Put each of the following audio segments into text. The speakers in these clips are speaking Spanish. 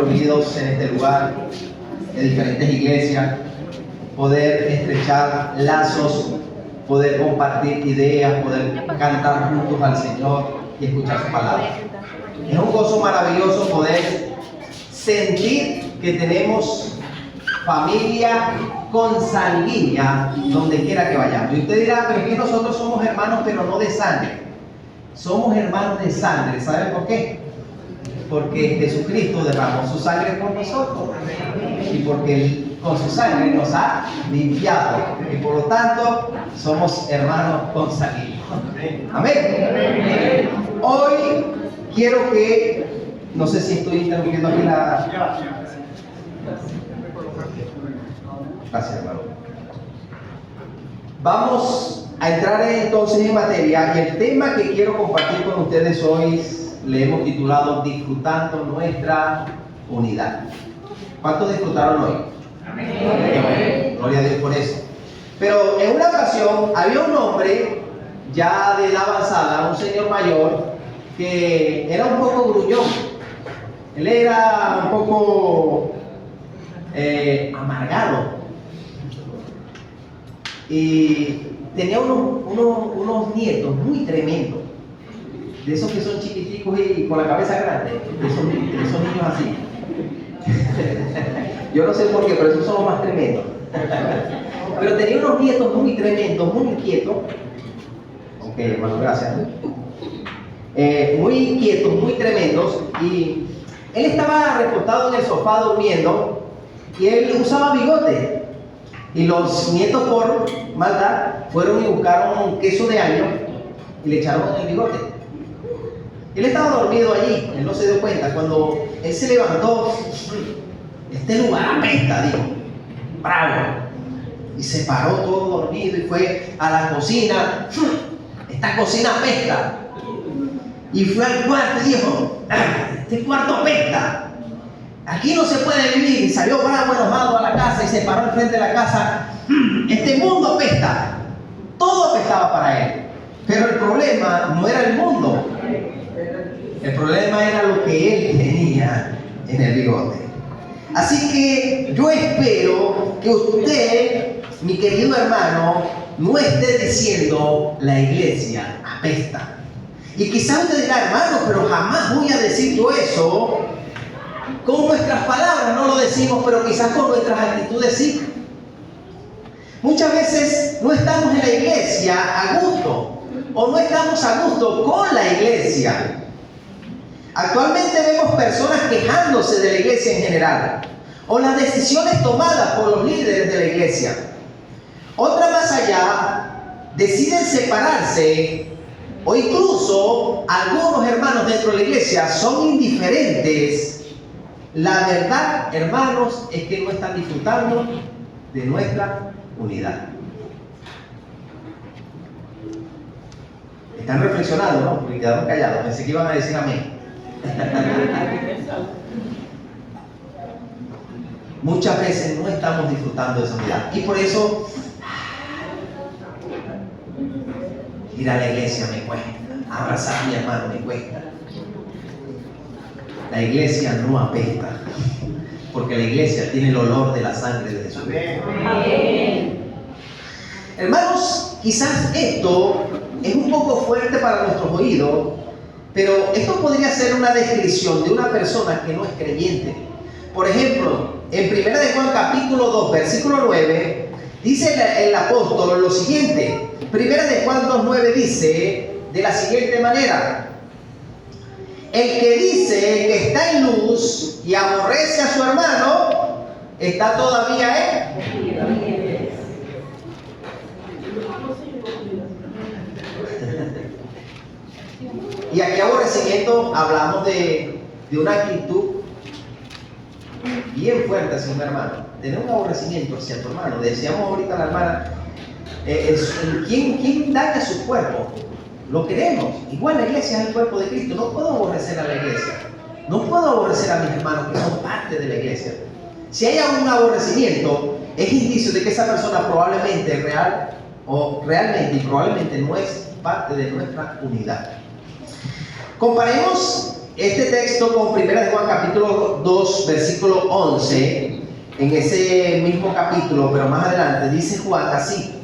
reunidos en este lugar, de diferentes iglesias, poder estrechar lazos, poder compartir ideas, poder cantar juntos al Señor y escuchar su palabra. Es un gozo maravilloso poder sentir que tenemos familia consanguínea donde quiera que vayamos. Y usted dirá, pero es que nosotros somos hermanos, pero no de sangre. Somos hermanos de sangre. ¿Saben por qué? Porque Jesucristo derramó su sangre por nosotros y porque Él con su sangre nos ha limpiado y por lo tanto somos hermanos consanguíneos. Amén. Hoy quiero que, no sé si estoy interrumpiendo aquí la... Gracias, hermano. Vamos a entrar entonces en materia y el tema que quiero compartir con ustedes hoy le hemos titulado Disfrutando nuestra unidad. ¿Cuántos disfrutaron hoy? Amén. Gloria a Dios por eso. Pero en una ocasión había un hombre ya de edad avanzada, un señor mayor, que era un poco gruñón. Él era un poco amargado. Y tenía unos nietos muy tremendos, de esos que son chiquiticos y con la cabeza grande, de esos niños así. Yo no sé por qué, pero esos son los más tremendos. Pero tenía unos nietos muy tremendos, muy inquietos. Ok, hermano, gracias. Muy inquietos, muy tremendos. Y él estaba recostado en el sofá durmiendo y él usaba bigote. Y los nietos, por maldad, fueron y buscaron un queso de año y le echaron en el bigote. Él estaba dormido allí, él no se dio cuenta. Cuando él se levantó, este lugar apesta, dijo, bravo. Y se paró todo dormido y fue a la cocina. Esta cocina apesta. Y fue al cuarto y dijo, este cuarto apesta. Aquí no se puede vivir. Y salió bravo, enojado a la casa y se paró al frente de la casa. Este mundo apesta. Todo apestaba para él. Pero el problema no era el mundo. El problema era lo que él tenía en el bigote. Así que yo espero que usted, mi querido hermano, no esté diciendo la iglesia apesta. Y quizás usted dirá, hermano, pero jamás voy a decir yo eso. Con nuestras palabras no lo decimos, pero quizás con nuestras actitudes sí. Muchas veces no estamos en la iglesia a gusto, o no estamos a gusto con la iglesia. Actualmente vemos personas quejándose de la iglesia en general, o las decisiones tomadas por los líderes de la iglesia. Otra más allá, deciden separarse, o incluso algunos hermanos dentro de la iglesia son indiferentes. La verdad, hermanos, es que no están disfrutando de nuestra unidad. Están reflexionando, ¿no? Porque quedaron callados. Pensé que iban a decir amén. Muchas veces no estamos disfrutando de esa unidad. Y por eso, ir a la iglesia me cuesta. Abrazar a mi hermano me cuesta. La iglesia no apesta, porque la iglesia tiene el olor de la sangre de Jesús. Amén. Hermanos, quizás esto es un poco fuerte para nuestros oídos, pero esto podría ser una descripción de una persona que no es creyente. Por ejemplo, en 1 de Juan capítulo 2, versículo 9, dice el apóstol lo siguiente. 1 de Juan 2:9 dice de la siguiente manera: el que dice que está en luz y aborrece a su hermano, está todavía en... Y aquí aborrecimiento hablamos de una actitud bien fuerte hacia un hermano. Tener un aborrecimiento hacia tu hermano. Decíamos ahorita a la hermana, ¿quién daña su cuerpo? Lo queremos. Igual la iglesia es el cuerpo de Cristo. No puedo aborrecer a la iglesia. No puedo aborrecer a mis hermanos que son parte de la iglesia. Si hay algún aborrecimiento, es indicio de que esa persona probablemente probablemente no es parte de nuestra unidad. Comparemos este texto con 1 de Juan capítulo capítulo 2, versículo 11, en ese mismo capítulo, pero más adelante, dice Juan así: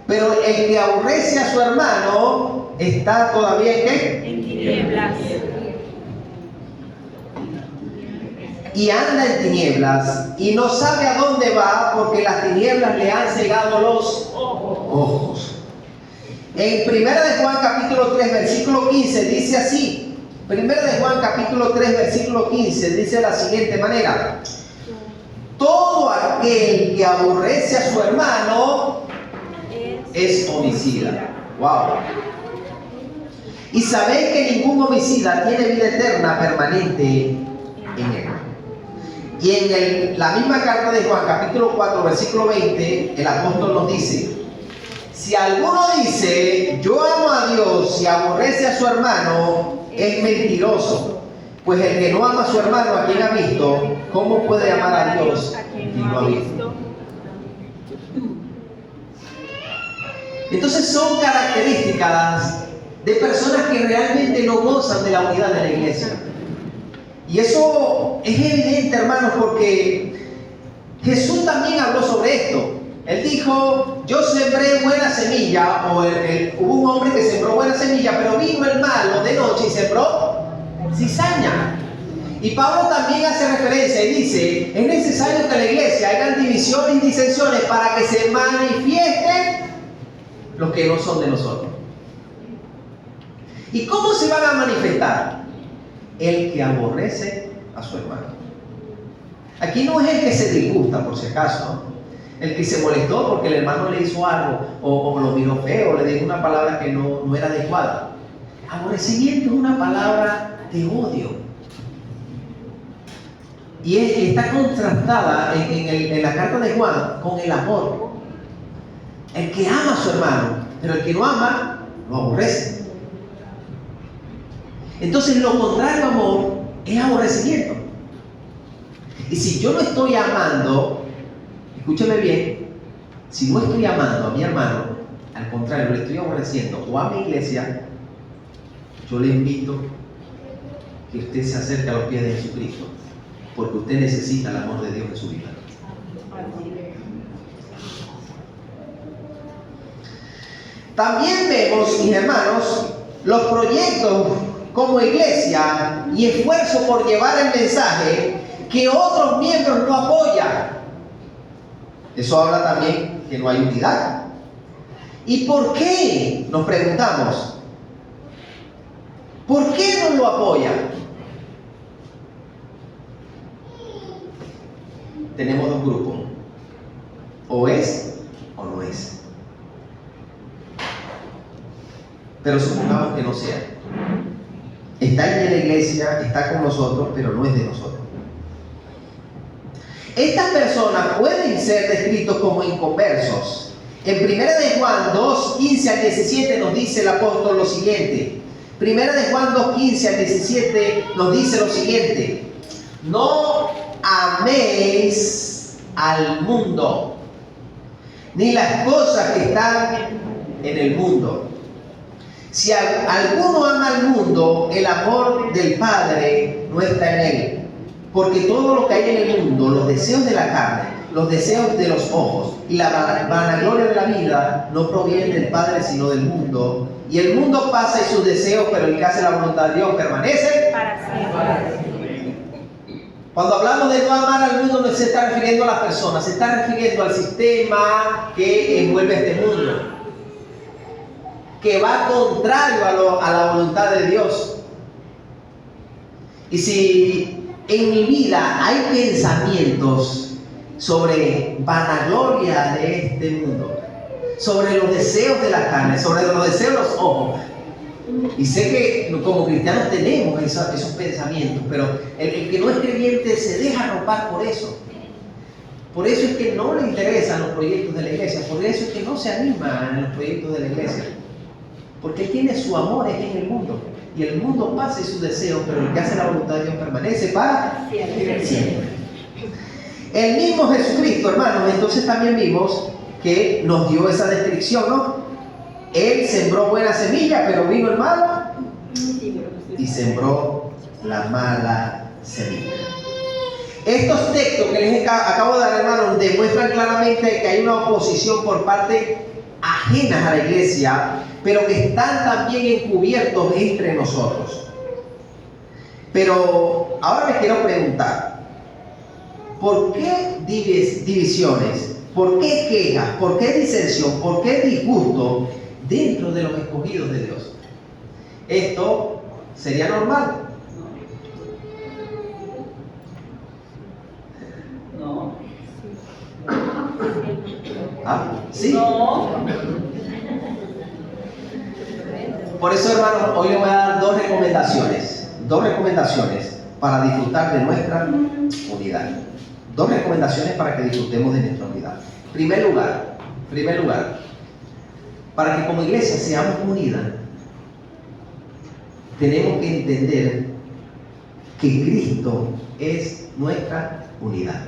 pero el que aborrece a su hermano está todavía ¿en qué? En tinieblas. Y anda en tinieblas y no sabe a dónde va, porque las tinieblas le han cegado los ojos. En 1 de Juan capítulo 3 versículo 15 dice así. 1 de Juan capítulo 3 versículo 15 dice de la siguiente manera: todo aquel que aborrece a su hermano es homicida. Wow. Y sabéis que ningún homicida tiene vida eterna permanente en él. Y en la misma carta de Juan, capítulo 4, versículo 20, el apóstol nos dice: si alguno dice yo amo a Dios y aborrece a su hermano, es mentiroso. Pues el que no ama a su hermano a quien ha visto, ¿cómo puede amar a Dios a quien no ha visto? Entonces son características de personas que realmente no gozan de la unidad de la iglesia. Y eso es evidente, hermanos, porque Jesús también habló sobre esto. Él dijo: yo sembré buena semilla, hubo un hombre que sembró buena semilla, pero vino el malo de noche y sembró cizaña. Y Pablo también hace referencia y dice: es necesario que en la iglesia hayan divisiones y disensiones para que se manifiesten los que no son de nosotros. ¿Y cómo se van a manifestar? El que aborrece a su hermano. Aquí no es el que se disgusta, por si acaso, ¿no? El que se molestó porque el hermano le hizo algo, o lo miró feo, o le dijo una palabra que no era adecuada. Aborrecimiento es una palabra de odio. Y está contrastada en la carta de Juan con el amor. El que ama a su hermano, pero el que no ama, lo aborrece. Entonces lo contrario a amor es aborrecimiento. Y si yo no estoy amando, escúchame bien, si no estoy amando a mi hermano, al contrario, le estoy aborreciendo, o a mi iglesia, yo le invito que usted se acerque a los pies de Jesucristo, porque usted necesita el amor de Dios en su vida. También vemos, mis hermanos, los proyectos como iglesia y esfuerzo por llevar el mensaje que otros miembros no apoyan. Eso habla también que no hay unidad. ¿Y por qué? Nos preguntamos. ¿Por qué no lo apoyan? Tenemos dos grupos. O es o no es. Pero supongamos que no sea. Está en la iglesia, está con nosotros, pero no es de nosotros. Estas personas pueden ser descritos como inconversos. En 1 de Juan 2, 15 al 17 nos dice el apóstol lo siguiente. 1 de Juan 2, 15 al 17 nos dice lo siguiente: no améis al mundo, ni las cosas que están en el mundo. Si alguno ama al mundo, el amor del Padre no está en él. Porque todo lo que hay en el mundo, los deseos de la carne, los deseos de los ojos y la vanagloria de la vida, no provienen del Padre sino del mundo. Y el mundo pasa y sus deseos, pero el que hace la voluntad de Dios permanece Para siempre. Cuando hablamos de no amar al mundo, no se está refiriendo a las personas, se está refiriendo al sistema que envuelve este mundo, que va contrario a la voluntad de Dios. Y si en mi vida hay pensamientos sobre vanagloria de este mundo, sobre los deseos de la carne, sobre los deseos de los ojos, y sé que como cristianos tenemos esos pensamientos, pero el que no es creyente se deja arropar por eso. Por eso es que no le interesan los proyectos de la iglesia, por eso es que no se anima en los proyectos de la iglesia. Porque él tiene su amor en el mundo. Y el mundo pasa y sus deseos, pero el que hace la voluntad de Dios permanece para siempre. El mismo Jesucristo, hermanos, entonces también vimos que nos dio esa descripción, ¿no? Él sembró buena semilla, pero vino el malo y sembró la mala semilla. Estos textos que les acabo de dar, hermanos, demuestran claramente que hay una oposición por parte ajenas a la iglesia, pero que están también encubiertos entre nosotros. Pero ahora les quiero preguntar, ¿por qué divisiones? ¿Por qué quejas? ¿Por qué disensión? ¿Por qué disgusto dentro de los escogidos de Dios? ¿Esto sería normal? No. ¿Ah? ¿Sí? No. Por eso, hermanos, hoy les voy a dar dos recomendaciones para disfrutar de nuestra unidad. Dos recomendaciones para que disfrutemos de nuestra unidad. Primer lugar, para que como iglesia seamos unidas, tenemos que entender que Cristo es nuestra unidad.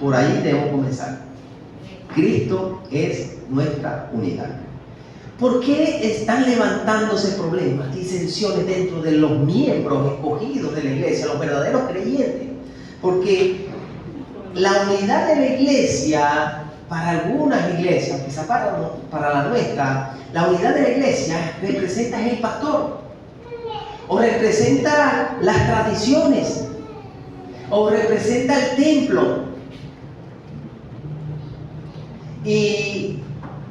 Por ahí debemos comenzar. Cristo es nuestra unidad. ¿Por qué están levantándose problemas, disensiones dentro de los miembros escogidos de la iglesia, los verdaderos creyentes? Porque la unidad de la iglesia, para algunas iglesias, quizá para la nuestra, la unidad de la iglesia representa el pastor, o representa las tradiciones, o representa el templo. Y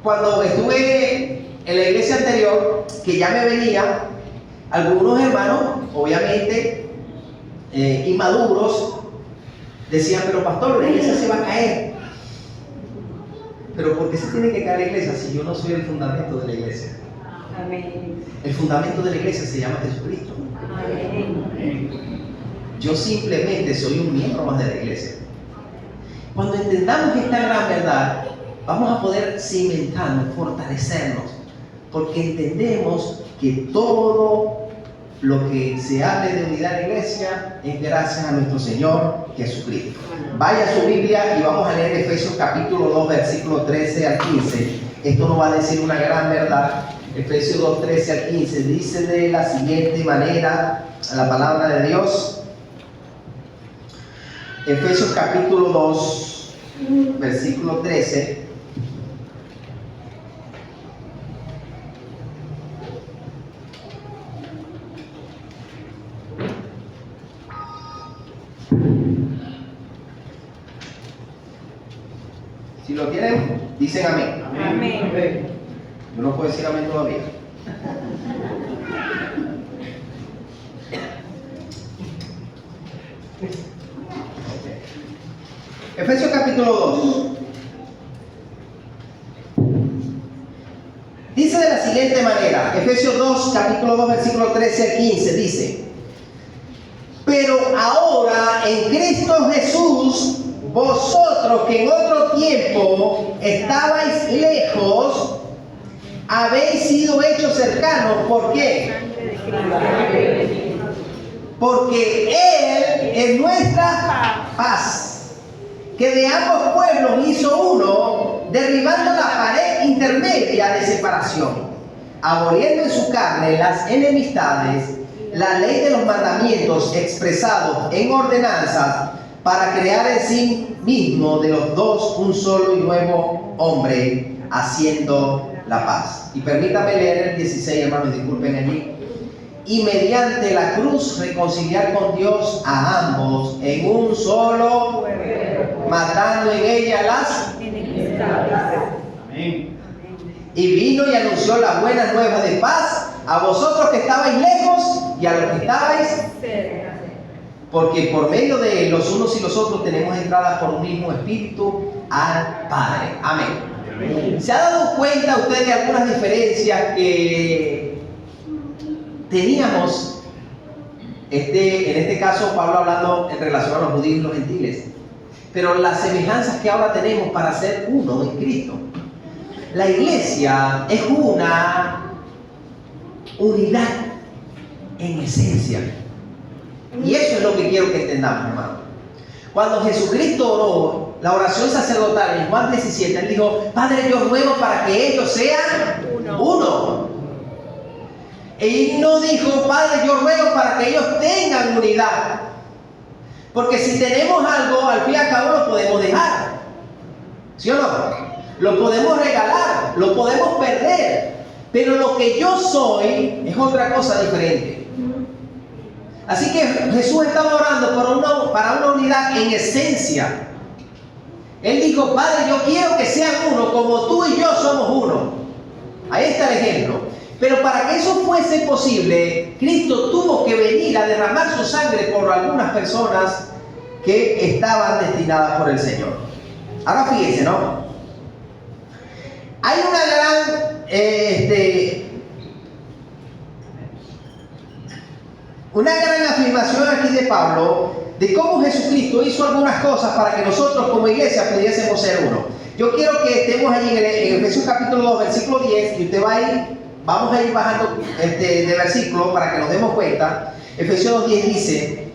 cuando estuve en la iglesia anterior, que ya me venía, algunos hermanos, obviamente, inmaduros, decían, pero pastor, la iglesia se va a caer. Pero ¿por qué se tiene que caer la iglesia si yo no soy el fundamento de la iglesia? Amén. El fundamento de la iglesia se llama Jesucristo. Amén. Yo simplemente soy un miembro más de la iglesia. Cuando entendamos esta gran verdad, vamos a poder cimentarnos, fortalecernos, porque entendemos que todo lo que se hable de unidad en la iglesia es gracias a nuestro Señor Jesucristo. Vaya a su Biblia y vamos a leer Efesios capítulo 2, versículo 13 al 15. Esto nos va a decir una gran verdad. Efesios 2, 13 al 15 dice de la siguiente manera la palabra de Dios. Efesios capítulo 2, versículo 13. Si lo tienen, dicen amén. Amén. Yo no puedo decir amén todavía. Efesios capítulo 2. Dice de la siguiente manera, Efesios 2, capítulo 2, versículo 13 al 15, dice: pero ahora en Cristo Jesús, vosotros que en otro tiempo estabais lejos, habéis sido hechos cercanos. ¿Por qué? Porque Él es nuestra paz, que de ambos pueblos hizo uno, derribando la pared intermedia de separación, aboliendo en su carne las enemistades, la ley de los mandamientos expresados en ordenanzas, para crear en sí mismo de los dos un solo y nuevo hombre, haciendo la paz. Y permítame leer el 16, hermanos, disculpen allí. Y mediante la cruz reconciliar con Dios a ambos en un solo, matando en ella las enemistades. Amén. Y vino y anunció la buena nueva de paz a vosotros que estabais lejos y a los que estabais cerca. Porque por medio de los unos y los otros tenemos entrada por un mismo espíritu al Padre. Amén. ¿Se ha dado cuenta usted de algunas diferencias que teníamos? En este caso, Pablo hablando en relación a los judíos y los gentiles. Pero las semejanzas que ahora tenemos para ser uno en Cristo. La iglesia es una unidad en esencia. Y eso es lo que quiero que entendamos, hermano. Cuando Jesucristo oró la oración sacerdotal en Juan 17, Él dijo: Padre, yo ruego para que ellos sean uno. Y no dijo: Padre, yo ruego para que ellos tengan unidad. Porque si tenemos algo, al fin y al cabo lo podemos dejar. ¿Sí o no? Lo podemos regalar, lo podemos perder. Pero lo que yo soy es otra cosa diferente. Así que Jesús estaba orando para una unidad en esencia. Él dijo: Padre, yo quiero que sean uno como tú y yo somos uno. Ahí está el ejemplo. Pero para que eso fuese posible, Cristo tuvo que venir a derramar su sangre por algunas personas que estaban destinadas por el Señor. Ahora fíjense, ¿no? Hay una gran afirmación aquí de Pablo de cómo Jesucristo hizo algunas cosas para que nosotros como iglesia pudiésemos ser uno. Yo quiero que estemos allí en Efesios capítulo 2, versículo 10, y usted va a ir, vamos a ir bajando de versículo para que nos demos cuenta. Efesios 2:10 dice: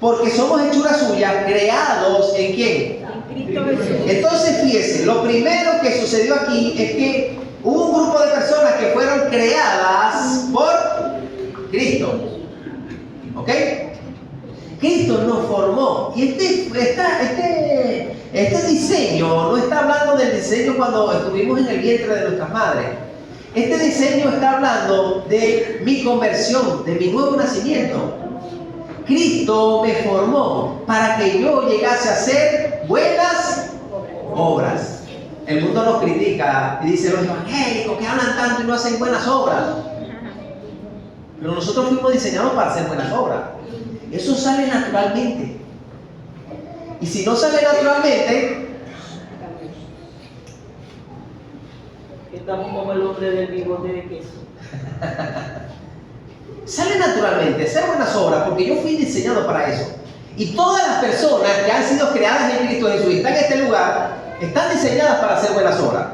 porque somos hechura suya, creados ¿en quién? En Cristo Jesús. Entonces fíjese, lo primero que sucedió aquí es que hubo un grupo de personas que fueron creadas por Cristo. ¿Ok? Cristo nos formó. Y este diseño no está hablando del diseño cuando estuvimos en el vientre de nuestras madres. Este diseño está hablando de mi conversión, de mi nuevo nacimiento. Cristo me formó para que yo llegase a hacer buenas obras. El mundo nos critica y dice: los evangélicos que hablan tanto y no hacen buenas obras. Pero nosotros fuimos diseñados para hacer buenas obras. Eso sale naturalmente. Y si no sale naturalmente, Estamos como el hombre del bigote de queso. sale naturalmente hacer buenas obras, porque yo fui diseñado para eso. Y todas las personas que han sido creadas en Cristo Jesús y están en este lugar, están diseñadas para hacer buenas obras.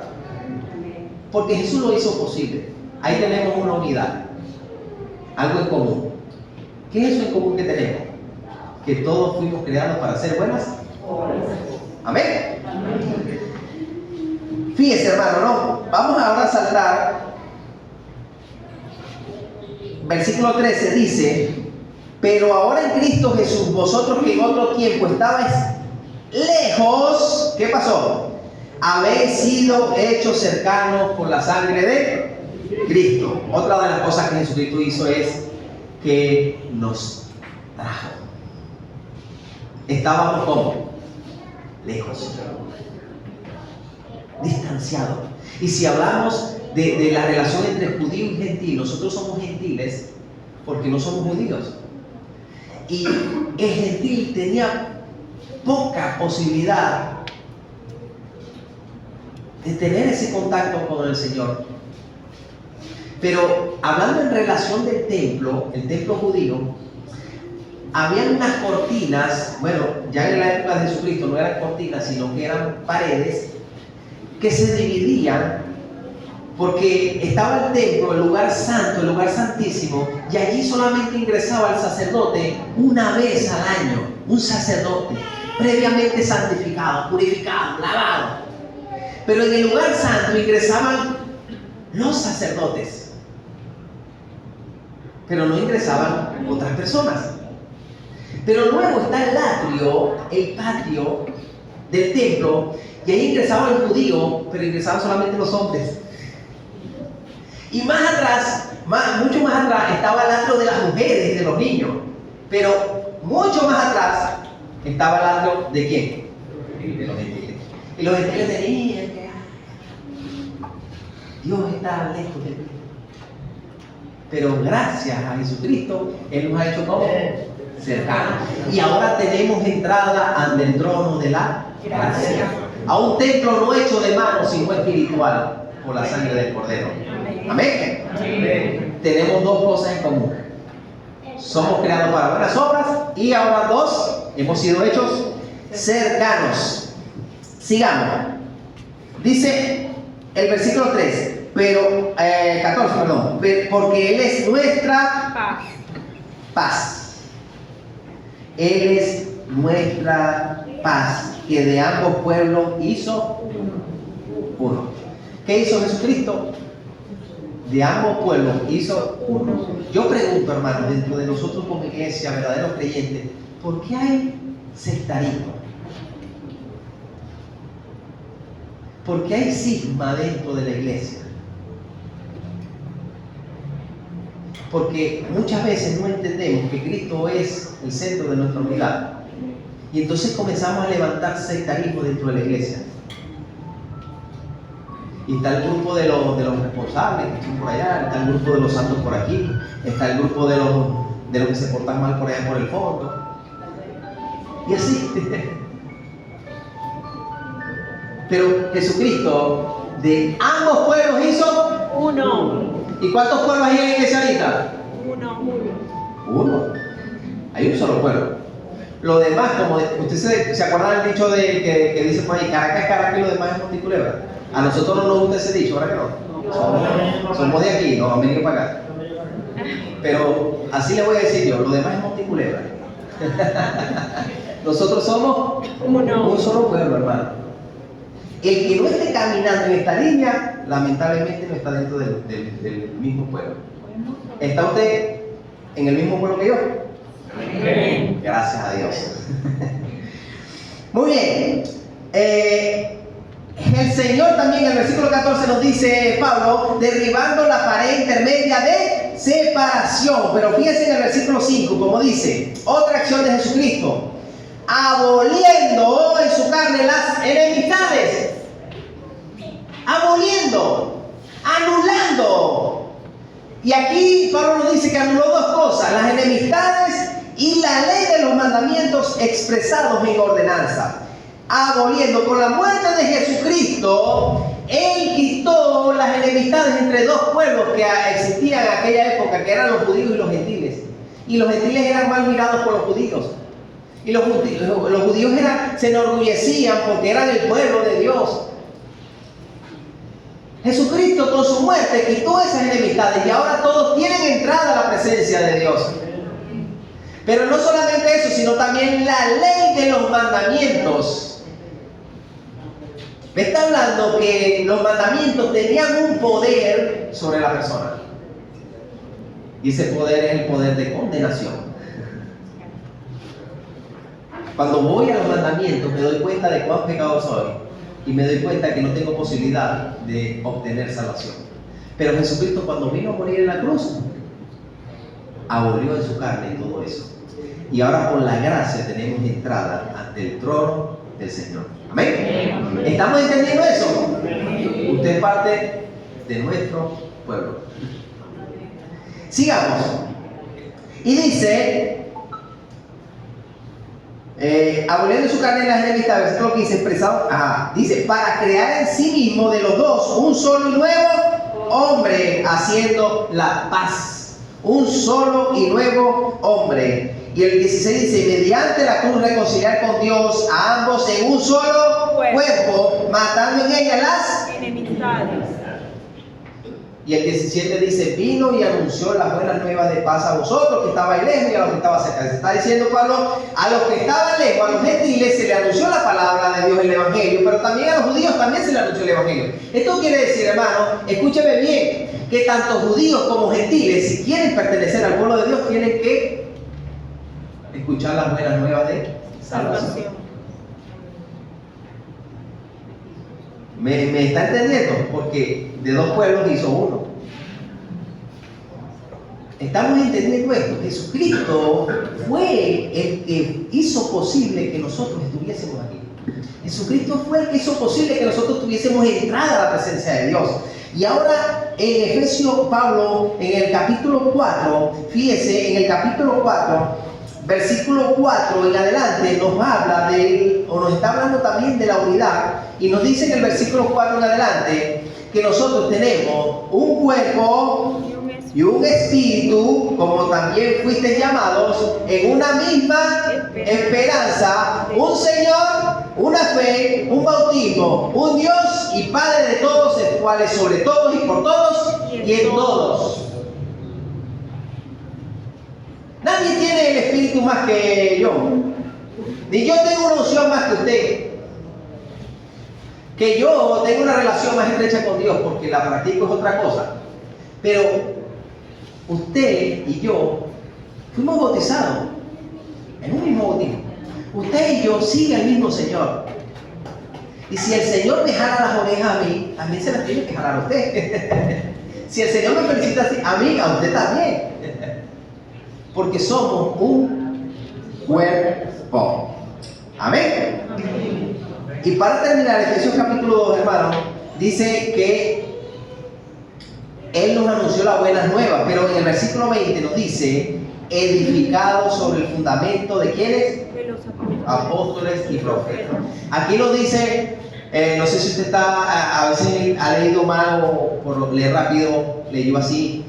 Porque Jesús lo hizo posible. Ahí tenemos una unidad, algo en común. ¿Qué es eso en común que tenemos? Que todos fuimos creados para hacer buenas obras. Amén. Fíjese, hermano, ¿no? Vamos ahora a saltar. Versículo 13 dice: pero ahora en Cristo Jesús, vosotros que en otro tiempo estabais lejos, ¿qué pasó? Habéis sido hechos cercanos por la sangre de Cristo. Otra de las cosas que Jesucristo hizo es que nos trajo. Estábamos como lejos, distanciados. Y si hablamos de la relación entre judío y gentil, nosotros somos gentiles porque no somos judíos. Y el gentil tenía poca posibilidad de tener ese contacto con el Señor. Pero hablando en relación del templo, el templo judío, habían unas cortinas, bueno, ya en la época de Jesucristo no eran cortinas, sino que eran paredes que se dividían, porque estaba el templo, el lugar santo, el lugar santísimo, y allí solamente ingresaba el sacerdote una vez al año, un sacerdote previamente santificado, purificado, lavado. Pero en el lugar santo ingresaban los sacerdotes, pero no ingresaban otras personas. Pero luego está el atrio, el patio del templo, y ahí ingresaba el judío, pero ingresaban solamente los hombres. Y más atrás, mucho más atrás, estaba el atrio de las mujeres y de los niños. Pero mucho más atrás estaba el atrio ¿de quién? De los gentiles. Y los gentiles tenían que Dios está lejos de mí. Pero gracias a Jesucristo, Él nos ha hecho como cercanos. Y ahora tenemos entrada ante el trono de la gracia. A un templo no hecho de manos, sino espiritual, por la sangre del Cordero. Amén. Amén. Tenemos dos cosas en común. Somos creados para buenas obras y ahora dos, hemos sido hechos cercanos. Sigamos. Dice el versículo 3. 14, perdón, porque Él es nuestra paz. Él es nuestra paz, que de ambos pueblos hizo uno. ¿Qué hizo Jesucristo? De ambos pueblos hizo uno. Yo pregunto, hermano, dentro de nosotros como iglesia, verdaderos creyentes, ¿por qué hay sectarismo. Porque hay cisma dentro de la iglesia. Porque muchas veces no entendemos que Cristo es el centro de nuestra unidad. Y entonces comenzamos a levantar sectarismo dentro de la iglesia. Y está el grupo de los responsables que están por allá, está el grupo de los santos por aquí, está el grupo de los que se portan mal por allá por el fondo. Y así. Pero Jesucristo de ambos pueblos hizo uno. ¿Y cuántos pueblos hay en la iglesia ahorita? Uno. Hay un solo pueblo. Lo demás, como usted se acuerda del dicho que dice por ahí, Caracas es Caracas y lo demás es Monticulebra. A nosotros no nos gusta ese dicho, ¿verdad que no? Somos de aquí, nos han venido para acá. Pero así le voy a decir yo, lo demás es Monticulebra. Nosotros somos un solo pueblo, hermano. El que no esté caminando en esta línea, lamentablemente no está dentro del mismo pueblo. ¿Está usted en el mismo pueblo que yo? Amén. Gracias a Dios. Muy bien. El Señor también en el versículo 14 nos dice Pablo, derribando la pared intermedia de separación. Pero fíjense en el versículo 5, como dice, otra acción de Jesucristo, aboliendo en su carne las enemistades, aboliendo, anulando. Y aquí Pablo nos dice que anuló dos cosas, las enemistades y la ley de los mandamientos expresados en ordenanza. Aboliendo, con la muerte de Jesucristo, Él quitó las enemistades entre dos pueblos que existían en aquella época, que eran los judíos y los gentiles. Y los gentiles eran mal mirados por los judíos. Y los judíos se enorgullecían porque eran el pueblo de Dios. Jesucristo con su muerte quitó esas enemistades y ahora todos tienen entrada a la presencia de Dios. Pero no solamente eso, sino también la ley de los mandamientos. Me está hablando que los mandamientos tenían un poder sobre la persona. Y ese poder es el poder de condenación. Cuando voy a los mandamientos me doy cuenta de cuán pecador soy. Y me doy cuenta que no tengo posibilidad de obtener salvación. Pero Jesucristo, cuando vino a morir en la cruz, abolió en su carne todo eso. Y ahora por la gracia tenemos entrada ante el trono del Señor. ¿Amén? ¿Estamos entendiendo eso? Usted es parte de nuestro pueblo. Sigamos. Y dice, aboliendo su carne en las enemistades, esto es lo que dice expresado. Dice, para crear en sí mismo de los dos un solo y nuevo hombre, haciendo la paz. Un solo y nuevo hombre. Y el 16 dice, mediante la cruz reconciliar con Dios a ambos en un solo cuerpo, matando en ella las enemistades. Y el 17 dice, vino y anunció las buenas nuevas de paz a vosotros que estabais lejos y a los que estaban cerca. Se está diciendo Pablo, a los que estaban lejos, a los gentiles se le anunció la palabra de Dios, el evangelio, pero también a los judíos también se le anunció el evangelio. Esto quiere decir, hermano, escúcheme bien, que tanto judíos como gentiles, si quieren pertenecer al pueblo de Dios, tienen que escuchar las buenas nuevas de salvación. ¿Me está entendiendo? Porque de dos pueblos hizo uno. Estamos entendiendo esto. Jesucristo fue el que hizo posible que nosotros estuviésemos aquí. Jesucristo fue el que hizo posible que nosotros tuviésemos entrada a la presencia de Dios. Y ahora en Efesios, Pablo, en el capítulo 4, fíjese, en el capítulo 4, versículo 4 en adelante nos habla nos está hablando también de la unidad, y nos dice en el versículo 4 en adelante que nosotros tenemos un cuerpo y un espíritu, como también fuisteis llamados, en una misma esperanza, un Señor, una fe, un bautismo, un Dios y Padre de todos, el cual es sobre todos y por todos y en todos. Nadie tiene el espíritu más que yo, ni yo tengo una unción más que usted. Que yo tengo una relación más estrecha con Dios porque la practico es otra cosa. Pero usted y yo fuimos bautizados en un mismo bautismo. Usted y yo sigue al mismo Señor. Y si el Señor me jala las orejas a mí, también se las tiene que jalar a usted. Si el Señor me felicita a mí, a usted también. Porque somos un cuerpo. Amén. Y para terminar, Efesios capítulo 2, hermanos, dice que Él nos anunció la buena nueva, pero en el versículo 20 nos dice, edificado sobre el fundamento de ¿quiénes? De los Apóstoles y profetas. Aquí nos dice, no sé si usted está, a veces ha leído mal o por leer rápido, leyó así,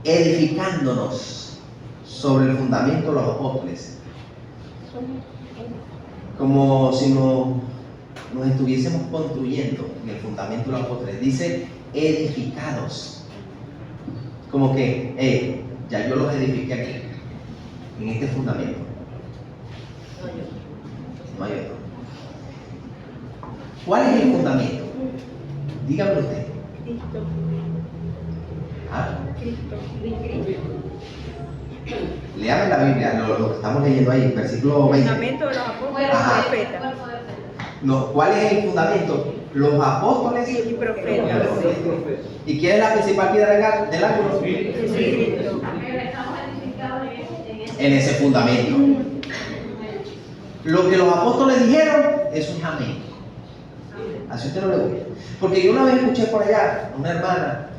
edificándonos sobre el fundamento de los apóstoles. Como si nos estuviésemos construyendo en el fundamento de los apóstoles. Dice edificados. Como que, ya yo los edifiqué aquí, en este fundamento. No hay otro. ¿Cuál es el fundamento? Dígame usted. Cristo. ¿Ah? Cristo. Léame la Biblia, lo que estamos leyendo ahí, versículo 20. Fundamento de los apóstoles Ajá. y profetas. No, ¿cuál es el fundamento? Los apóstoles Y profetas. ¿Y quién es la principal piedra del ángulo? Jesucristo. En ese fundamento. Lo que los apóstoles dijeron, eso es amén. Así usted no le gusta. Porque yo una vez escuché por allá a una hermana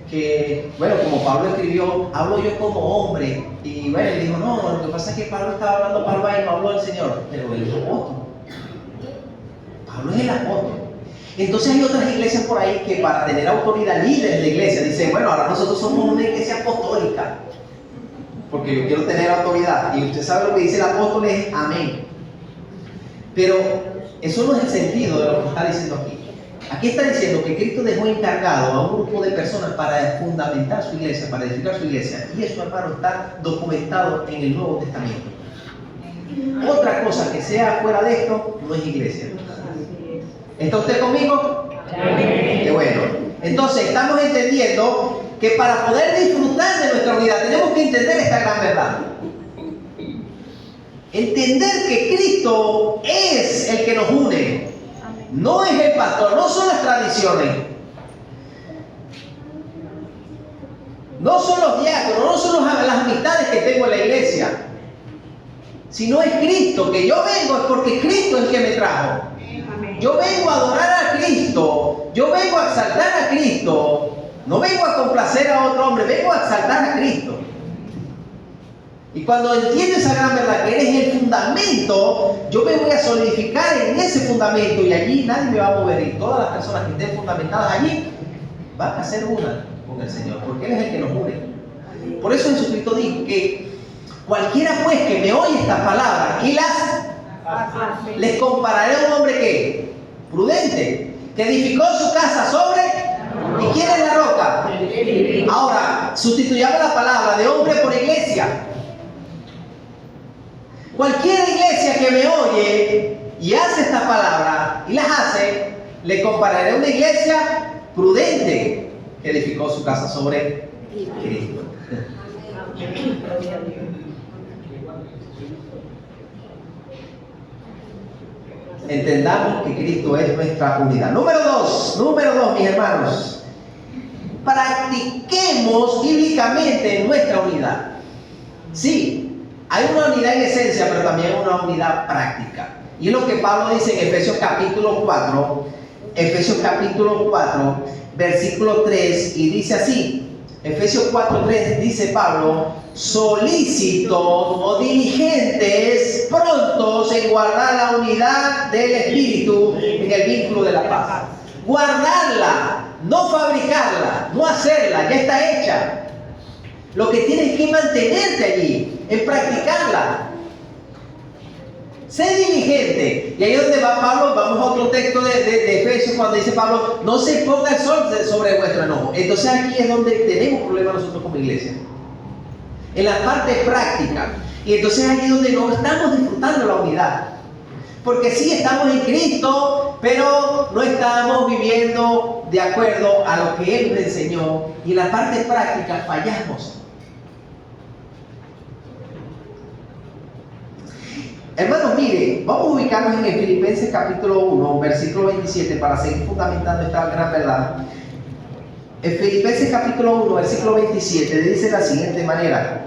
que, bueno, como Pablo escribió, hablo yo como hombre. Y bueno, él dijo, no, lo que pasa es que Pablo estaba hablando palabras y no habló del Señor. Pero él es apóstol. Pablo es el apóstol. Entonces hay otras iglesias por ahí que para tener autoridad, líderes de iglesia, dicen, bueno, ahora nosotros somos una iglesia apostólica. Porque yo quiero tener autoridad. Y usted sabe lo que dice el apóstol es amén. Pero eso no es el sentido de lo que está diciendo aquí. Aquí está diciendo que Cristo dejó encargado a un grupo de personas para fundamentar su iglesia, para edificar su iglesia. Y eso, hermano, está documentado en el Nuevo Testamento. Otra cosa que sea fuera de esto no es iglesia. ¿Está usted conmigo? Qué bueno. Entonces, estamos entendiendo que para poder disfrutar de nuestra unidad tenemos que entender esta gran verdad. Entender que Cristo es el que nos une. No es el pastor, no son las tradiciones. No son los diáconos, no son las amistades que tengo en la iglesia. Sino es Cristo, que yo vengo es porque Cristo es el que me trajo. Yo vengo a adorar a Cristo, yo vengo a exaltar a Cristo. No vengo a complacer a otro hombre, vengo a exaltar a Cristo. Y cuando entiendo esa gran verdad, que eres el fundamento, yo me voy a solidificar en ese fundamento y allí nadie me va a mover. Y todas las personas que estén fundamentadas allí van a ser una con el Señor, porque Él es el que nos une. Por eso Jesucristo dijo que cualquiera pues que me oye estas palabras y les compararé a un hombre que prudente, que edificó su casa sobre, ¿y quién es la roca? Ahora, sustituyamos la palabra de hombre por iglesia. Cualquier iglesia que me oye y hace esta palabra y las hace, le compararé a una iglesia prudente que edificó su casa sobre Cristo. Entendamos que Cristo es nuestra unidad. Número dos, mis hermanos. Practiquemos bíblicamente nuestra unidad. Sí. Hay una unidad en esencia, pero también una unidad práctica. Y es lo que Pablo dice en Efesios capítulo 4, versículo 3, y dice así, Efesios 4:3 dice Pablo, solícitos o diligentes, prontos en guardar la unidad del Espíritu en el vínculo de la paz. Guardarla, no fabricarla, no hacerla, ya está hecha. Lo que tienes que mantenerte allí, es practicarla. Sé diligente. Y ahí es donde va Pablo, vamos a otro texto de Efesios, cuando dice Pablo, no se ponga el sol sobre vuestro enojo. Entonces aquí es donde tenemos problemas nosotros como iglesia. En la parte práctica. Y entonces aquí es donde no estamos disfrutando la unidad. Porque sí estamos en Cristo, pero no estamos viviendo de acuerdo a lo que Él nos enseñó. Y en la parte práctica fallamos. Hermanos, mire, vamos a ubicarnos en el Filipenses capítulo 1, versículo 27, para seguir fundamentando esta gran verdad. En Filipenses capítulo 1, versículo 27, dice de la siguiente manera.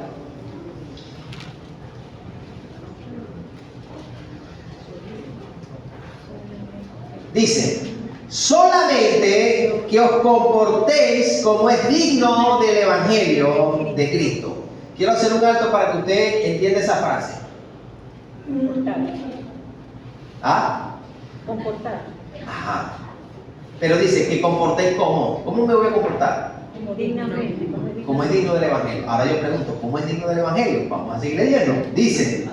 Dice, solamente que os comportéis como es digno del Evangelio de Cristo. Quiero hacer un alto para que usted entienda esa frase. ¿Ah? Comportar. Ajá. Pero dice que comportéis como. ¿Cómo me voy a comportar? Como dignamente. Como es digno del Evangelio. Ahora yo pregunto, ¿cómo es digno del Evangelio? Vamos a seguir leyendo. Dice,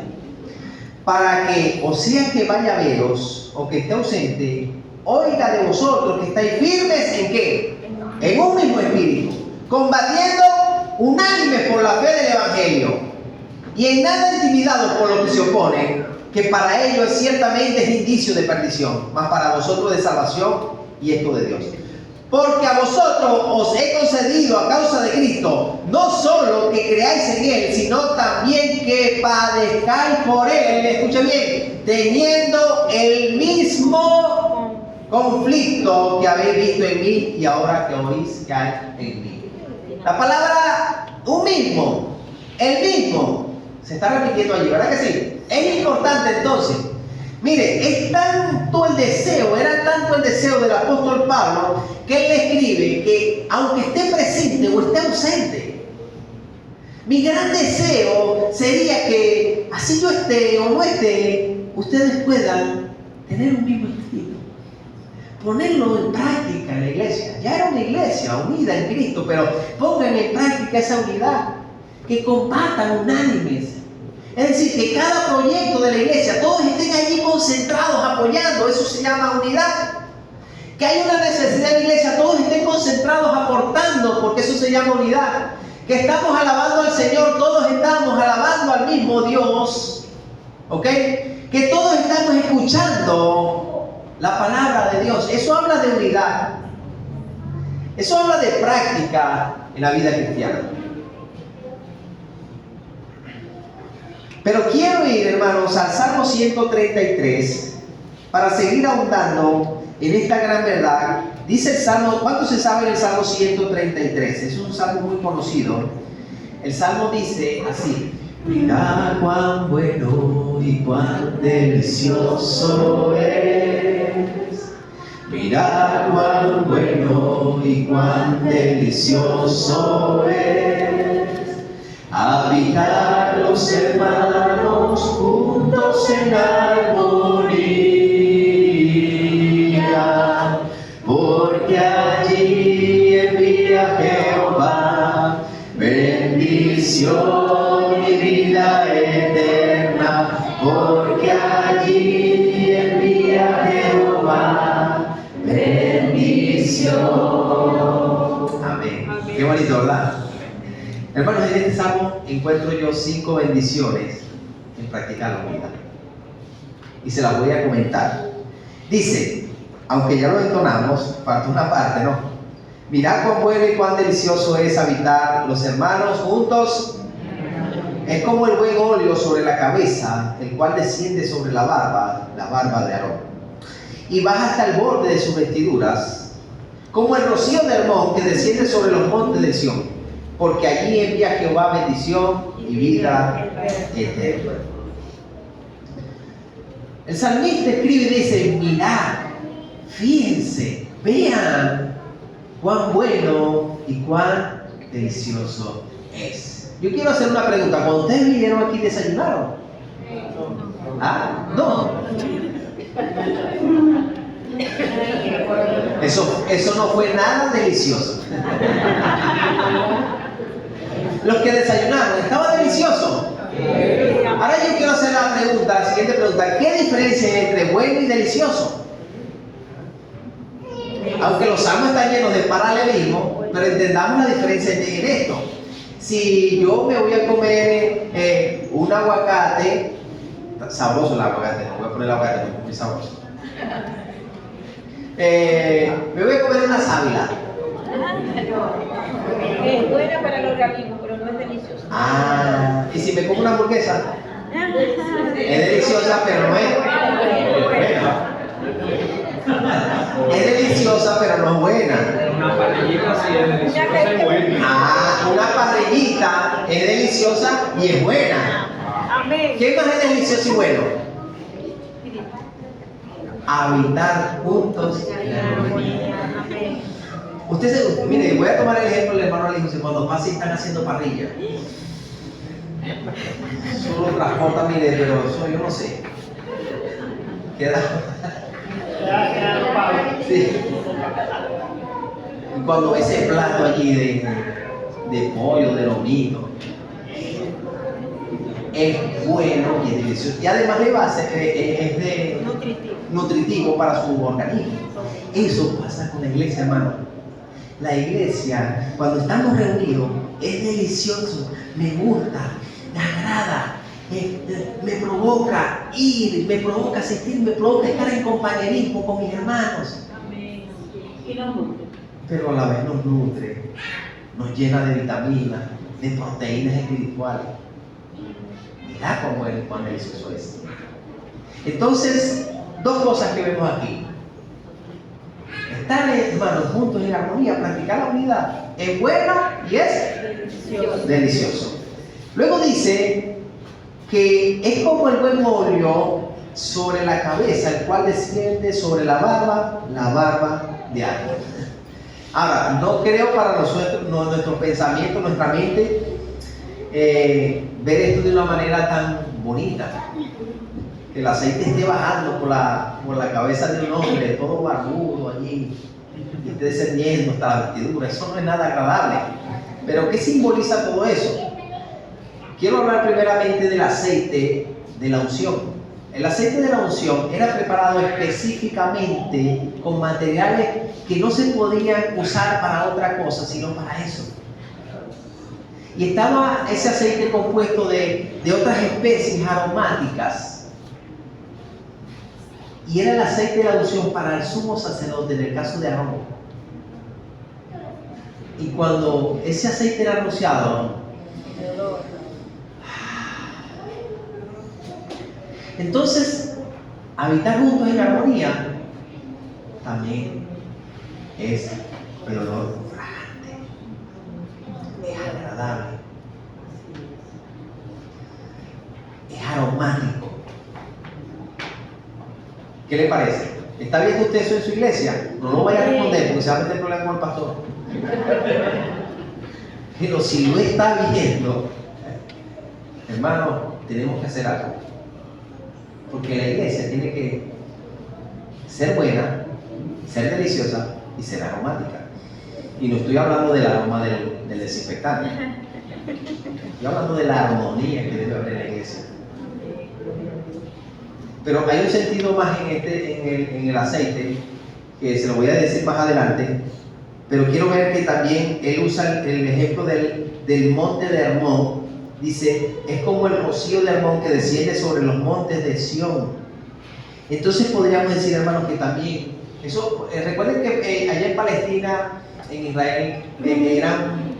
para que, o sea que vaya a veros, o que esté ausente, oiga de vosotros que estáis firmes en qué? En un mismo espíritu, combatiendo unánimes por la fe del Evangelio, y en nada intimidados por lo que se opone, que para ellos ciertamente es indicio de perdición, mas para vosotros de salvación, y esto de Dios. Porque a vosotros os he concedido a causa de Cristo, no solo que creáis en Él, sino también que padezcáis por Él, escucha bien, teniendo el mismo conflicto que habéis visto en mí y ahora que oís que hay en mí. La palabra un mismo, el mismo, se está repitiendo allí, ¿verdad que sí? Es importante entonces. Mire, es tanto el deseo, era tanto el deseo del apóstol Pablo, que él le escribe que aunque esté presente o esté ausente, mi gran deseo sería que así yo esté o no esté, ustedes puedan tener un mismo espíritu, ponerlo en práctica en la iglesia. Ya era una iglesia unida en Cristo, pero pongan en práctica esa unidad, que combatan unánimes. Es decir, que cada proyecto de la iglesia, todos estén allí concentrados, apoyando, eso se llama unidad. Que hay una necesidad en la iglesia, todos estén concentrados, aportando, porque eso se llama unidad. Que estamos alabando al Señor, todos estamos alabando al mismo Dios. ¿Ok? Que todos estamos escuchando la palabra de Dios. Eso habla de unidad. Eso habla de práctica en la vida cristiana. Pero quiero ir, hermanos, al Salmo 133 para seguir ahondando en esta gran verdad. Dice el Salmo, ¿cuánto se sabe del Salmo 133? Es un salmo muy conocido. El Salmo dice así: mirad cuán bueno y cuán delicioso es. Mirad cuán bueno y cuán delicioso es habitar los hermanos juntos en armonía, porque allí envía Jehová bendición y vida eterna, porque allí envía Jehová bendición. Amén. Qué bonito, ¿verdad? Hermanos, en este salmo encuentro yo 5 bendiciones en practicar la unidad. Y se las voy a comentar. Dice, aunque ya lo entonamos, falta una parte, ¿no? Mirad cuán bueno y cuán delicioso es habitar los hermanos juntos. Es como el buen óleo sobre la cabeza, el cual desciende sobre la barba de Aarón, y baja hasta el borde de sus vestiduras, como el rocío de Hermón que desciende sobre los montes de Sión. Porque allí envía Jehová bendición y vida eterna. El salmista escribe y dice: mirad, fíjense, vean cuán bueno y cuán delicioso es. Yo quiero hacer una pregunta. Cuando ustedes vinieron aquí, ¿desayunaron? ¿Ah? No. Eso no fue nada delicioso. Los que desayunaron, ¿estaba delicioso? Ahora yo quiero hacer la siguiente pregunta: ¿qué diferencia hay entre bueno y delicioso? Aunque los salmos están llenos de paralelismo, pero entendamos la diferencia en esto. Si yo me voy a comer un aguacate, sabroso el aguacate, no voy a poner el aguacate porque es muy sabroso. Me voy a comer una sábila. Es buena para el organismo, pero no es deliciosa. Ah, ¿y si me como una hamburguesa? Es deliciosa, pero no es buena. Es deliciosa, pero no es buena. Una parrillita sí es deliciosa y buena. Ah, una parrillita es deliciosa y es buena. Amén. ¿Qué más es delicioso y bueno? Habitar juntos en armonía. Amén. Mire, voy a tomar el ejemplo del hermano Alijo, cuando pasa y están haciendo parrilla. Solo transporta, mire, pero eso yo no sé. Queda. Sí. Y cuando ese plato allí de pollo, de lomito, es bueno y es delicioso. Y además de base, es de nutritivo para su organismo. Eso pasa con la iglesia, hermano. La iglesia, cuando estamos reunidos, es delicioso, me gusta, me agrada, me provoca ir, me provoca asistir, me provoca estar en compañerismo con mis hermanos. Amén. Y nos nutre. Pero a la vez nos nutre, nos llena de vitaminas, de proteínas espirituales. Mirá cuán delicioso es. Entonces, dos cosas que vemos aquí. Estar, hermanos, juntos en armonía, practicar la unidad, es buena y es delicioso. Luego dice que es como el buen óleo sobre la cabeza, el cual desciende sobre la barba de Aarón. Ahora, no creo para nosotros, nuestro pensamiento, nuestra mente, ver esto de una manera tan bonita. Que el aceite esté bajando por la cabeza de un hombre, todo barbudo allí, y esté descendiendo hasta la vestidura. Eso no es nada agradable. Pero ¿qué simboliza todo eso? Quiero hablar primeramente del aceite de la unción. El aceite de la unción era preparado específicamente con materiales que no se podían usar para otra cosa, sino para eso. Y estaba ese aceite compuesto de otras especies aromáticas. Y era el aceite de la unción para el sumo sacerdote en el caso de Aarón. Y cuando ese aceite era rociado, entonces habitar juntos en armonía también es el olor fragante, es agradable, es aromático. ¿Qué le parece? ¿Está viendo usted eso en su iglesia? No lo vaya a responder porque se va a meter problema con el pastor. Pero si lo está viendo, hermano, tenemos que hacer algo. Porque la iglesia tiene que ser buena, ser deliciosa y ser aromática. Y no estoy hablando del aroma del desinfectante. Estoy hablando de la armonía que debe haber en la iglesia. Pero hay un sentido más en el aceite, que se lo voy a decir más adelante, pero quiero ver que también él usa el ejemplo del monte de Hermón. Dice, es como el rocío de Hermón que desciende sobre los montes de Sión. Entonces podríamos decir, hermanos, que también, eso, recuerden que allá en Palestina, en Israel, eran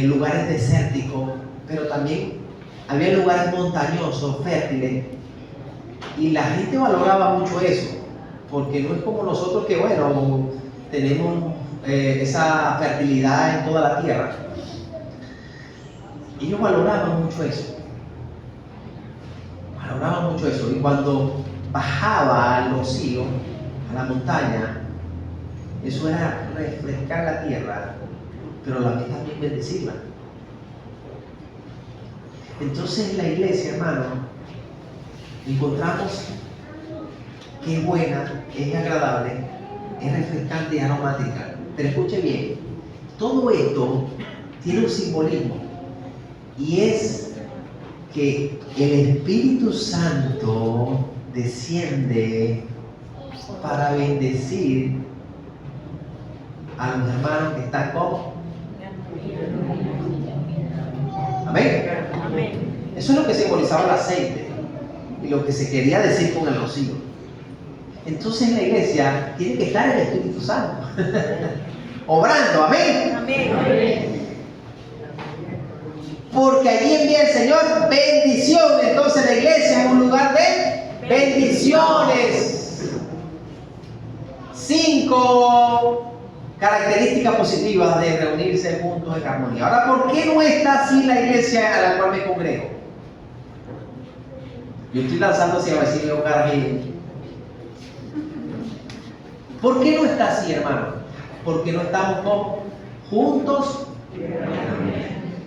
lugares desérticos, pero también había lugares montañosos, fértiles. Y la gente valoraba mucho eso, porque no es como nosotros que, bueno, tenemos esa fertilidad en toda la tierra. Ellos valoraban mucho eso. Y cuando bajaba al rocío, a la montaña, eso era refrescar la tierra, pero a la vez también bendecirla. Entonces en la iglesia, hermano, encontramos que es buena, es agradable, es refrescante y aromática. Pero escuche bien, todo esto tiene un simbolismo y es que el Espíritu Santo desciende para bendecir a los hermanos que están como. Amén. Eso es lo que simbolizaba el aceite y lo que se quería decir con el rocío. Entonces en la iglesia tiene que estar el Espíritu Santo obrando, amén. porque allí envía el Señor bendición. Entonces la iglesia es un lugar de bendiciones. 5 características positivas de reunirse juntos en armonía. Ahora, ¿por qué no está así la iglesia a la cual me congrego? Yo estoy lanzando hacia vecino de hogar aquí. ¿Por qué no está así, hermano? Porque no estamos como juntos.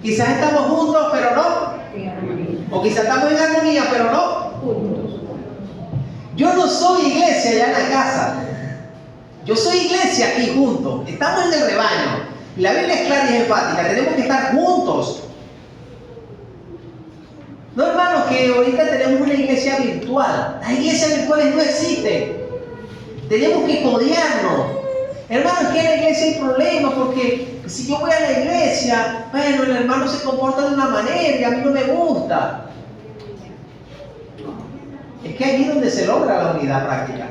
Quizás estamos juntos, pero no. O quizás estamos en armonía, pero no. Yo no soy iglesia allá en la casa. Yo soy iglesia aquí juntos. Estamos en el rebaño. Y la Biblia es clara y enfática. Tenemos que estar juntos. No, hermanos, que ahorita tenemos una iglesia virtual. Las iglesias virtuales no existen. Tenemos que codearnos. Hermanos, es que en la iglesia hay problemas porque si yo voy a la iglesia, bueno, el hermano se comporta de una manera y a mí no me gusta. Es que allí es donde se logra la unidad práctica.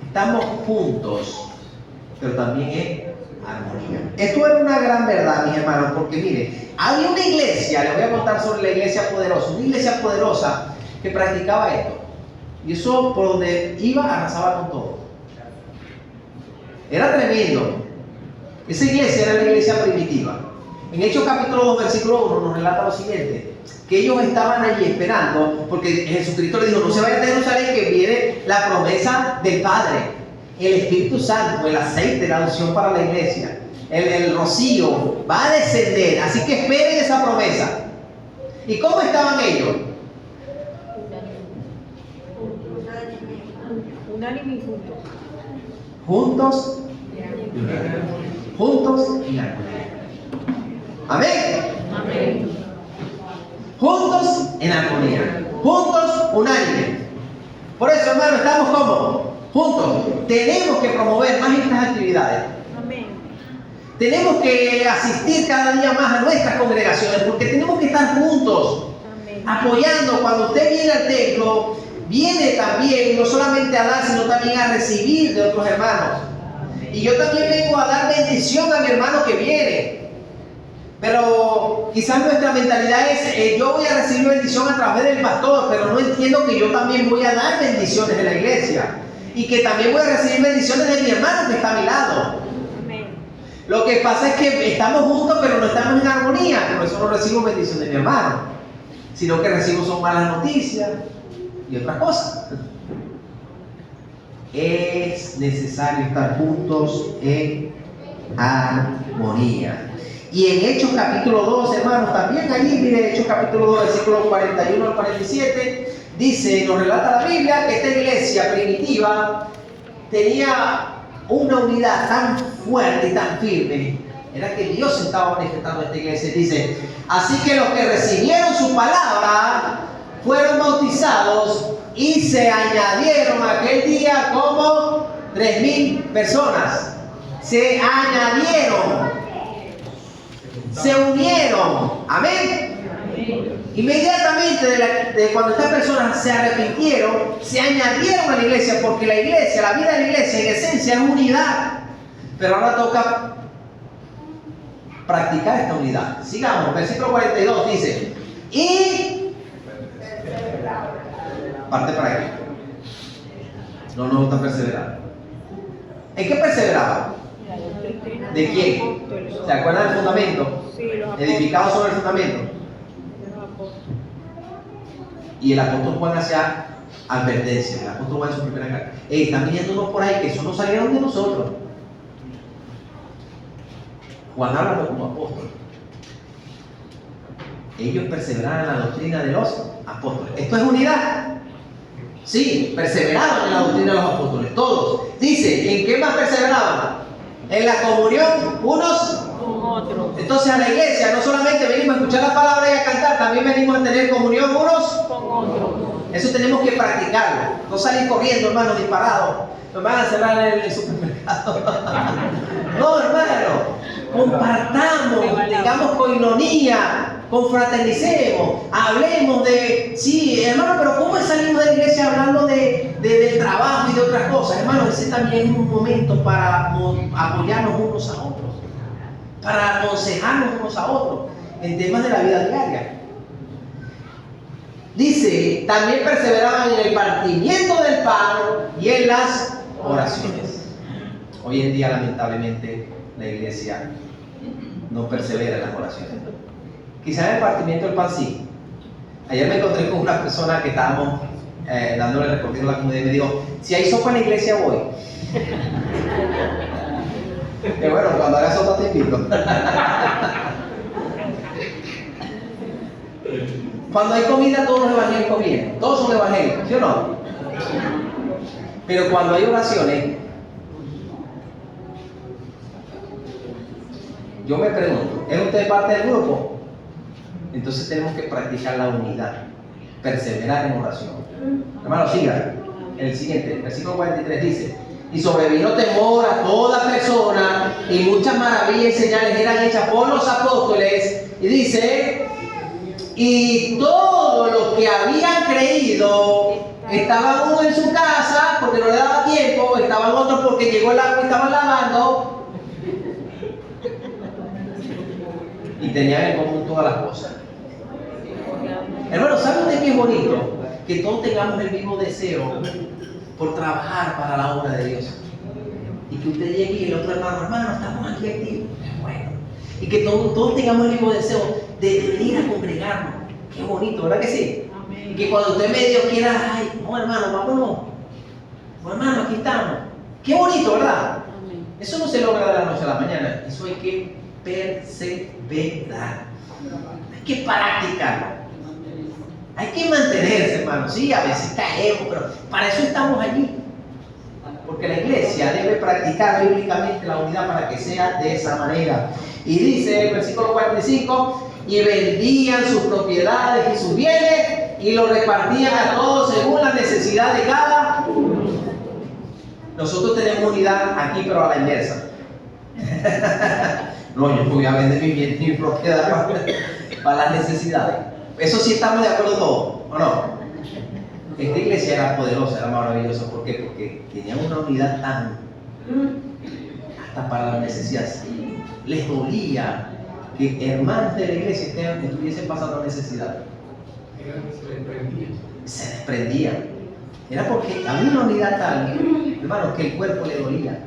Estamos juntos, pero también en armonía. Esto era una gran verdad, mis hermanos, porque mire, había una iglesia, les voy a contar sobre la iglesia poderosa, una iglesia poderosa que practicaba esto. Y eso por donde iba arrasaba con todo. Era tremendo. Esa iglesia era la iglesia primitiva. En Hechos capítulo 2, versículo 1 nos relata lo siguiente: que ellos estaban allí esperando, porque Jesucristo les dijo, no se vayan de Jerusalén, que viene la promesa del Padre, el Espíritu Santo, el aceite, la unción para la iglesia, el rocío, va a descender, así que esperen esa promesa. ¿Y cómo estaban ellos? Unánime y juntos. Juntos y armonía. Amén. Amén. Juntos en armonía, juntos unánime. Por eso, hermano, estamos como juntos. Tenemos que promover más estas actividades. Amén. Tenemos que asistir cada día más a nuestras congregaciones porque tenemos que estar juntos, Amén. apoyando. Cuando usted viene al templo, viene también no solamente a dar, sino también a recibir de otros hermanos. Y yo también vengo a dar bendición a mi hermano que viene. Pero quizás nuestra mentalidad es, yo voy a recibir bendición a través del pastor, pero no entiendo que yo también voy a dar bendiciones de la iglesia. Y que también voy a recibir bendiciones de mi hermano que está a mi lado. Amén. Lo que pasa es que estamos juntos, pero no estamos en armonía. Por eso no recibo bendición de mi hermano. Sino que recibo son malas noticias y otras cosas. Es necesario estar juntos en armonía. Y en Hechos capítulo 2, hermanos, también allí, mire, Hechos capítulo 2, versículos 41 al 47, dice, nos relata la Biblia que esta iglesia primitiva tenía una unidad tan fuerte y tan firme. Era que Dios estaba manifestando esta iglesia. Dice, así que los que recibieron su palabra fueron bautizados y se añadieron aquel día como 3,000 personas. Se añadieron. Se unieron. Amén. Inmediatamente de cuando estas personas se arrepintieron, se añadieron a la iglesia, porque la iglesia, la vida de la iglesia en esencia es unidad. Pero ahora toca practicar esta unidad. Sigamos, versículo 42 dice, y parte para aquí. No nos gusta perseverar. ¿En qué perseveraba? ¿De quién? ¿Se acuerdan del fundamento? Edificado sobre el fundamento. Y el apóstol Juan hacía advertencia. El apóstol Juan en su primera carta. Están viniendo unos por ahí que eso no salieron de nosotros. Juan habla como apóstol. Ellos perseveraron en la doctrina de los apóstoles. ¿Esto es unidad? Sí, perseveraban en la doctrina de los apóstoles. Todos. Dice, ¿en qué más perseveraban? En la comunión unos Con otros. Entonces a la iglesia no solamente venimos a escuchar la palabra y a cantar, también venimos a tener comunión unos Con otros. Eso tenemos que practicarlo. No salir corriendo, hermano, disparado. Nos van a cerrar el supermercado. No, hermano. Compartamos, tengamos coinonía, confraternicemos, hablemos de... Sí, hermano, pero ¿cómo salimos de la iglesia hablando del trabajo y de otras cosas? Hermano, ese también es un momento para apoyarnos unos a otros. para aconsejarnos unos a otros en temas de la vida diaria. Dice, también perseveraban en el partimiento del pan y en las oraciones. Hoy en día, lamentablemente, la iglesia no persevera en las oraciones. Quizás en el partimiento del pan sí. Ayer me encontré con una persona que estábamos dándole el recorrido a la comunidad y me dijo, si hay sopa en la iglesia voy. Y bueno, cuando haga sopa te invito. Cuando hay comida todos los evangélicos vienen, todos son evangélicos, ¿sí o no? Pero cuando hay oraciones, yo me pregunto, ¿es usted parte del grupo? Entonces tenemos que practicar la unidad, perseverar en oración. Hermano, siga. El siguiente, el versículo 43 dice, y sobrevino temor a toda persona, y muchas maravillas y señales eran hechas por los apóstoles, y dice, y todos los que habían creído, estaban uno en su casa, porque no le daba tiempo, estaban otros porque llegó el agua y estaban lavando, y tenían en común todas las cosas. Hermano, ¿sabe usted qué es bonito? Que todos tengamos el mismo deseo por trabajar para la obra de Dios. Y que usted llegue y el otro hermano, estamos aquí activos. Bueno. Y que todos tengamos el mismo deseo de venir a congregarnos. Qué bonito, ¿verdad que sí? Amén. Y que cuando usted medio quiera, ay, no hermano, vámonos. No hermano, aquí estamos. Qué bonito, ¿verdad? Amén. Eso no se logra de la noche a la mañana. Eso hay que perseverar. Hay que practicarlo. Hay que mantenerse, hermano. Sí, a veces caemos, pero para eso estamos allí. Porque la iglesia debe practicar bíblicamente la unidad para que sea de esa manera. Y dice el versículo 45, y vendían sus propiedades y sus bienes y los repartían a todos según la necesidad de cada uno. Nosotros tenemos unidad aquí, pero a la inversa. No, yo voy a vender mi bien, mi propiedad para las necesidades. Eso sí estamos de acuerdo todos, ¿o no? Esta iglesia era poderosa, era maravillosa. ¿Por qué? Porque tenían una unidad tan, hasta para las necesidades. Les dolía que hermanos de la iglesia estuviesen pasando necesidad. Se desprendían. Era porque había una unidad tal, hermanos, que el cuerpo le dolía.